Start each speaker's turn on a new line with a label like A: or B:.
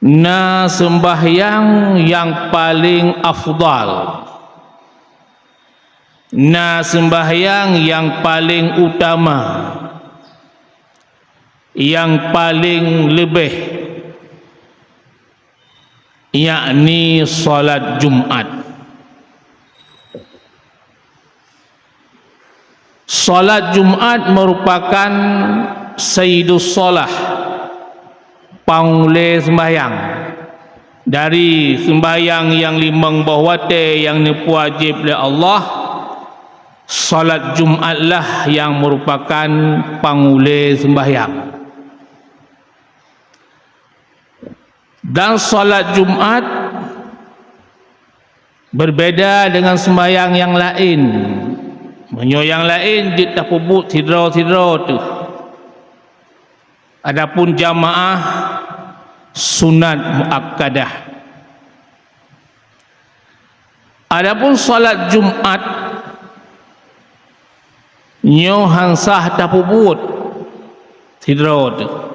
A: na sembahyang yang paling afdal, na sembahyang yang paling utama, yang paling lebih, yakni salat Jumat. Salat Jumat merupakan sayyidus salah, pangule sembahyang. Dari sembahyang yang limang bahwate yang wajib oleh Allah, salat Jumatlah yang merupakan pangule sembahyang. Dan salat Jumat berbeza dengan sembahyang yang lain. Yang lain dia tak pebut sidra-sidra tu. Adapun jamaah sunat muakkadah. Adapun salat Jumat nyo hansah tak pebut sidra tu.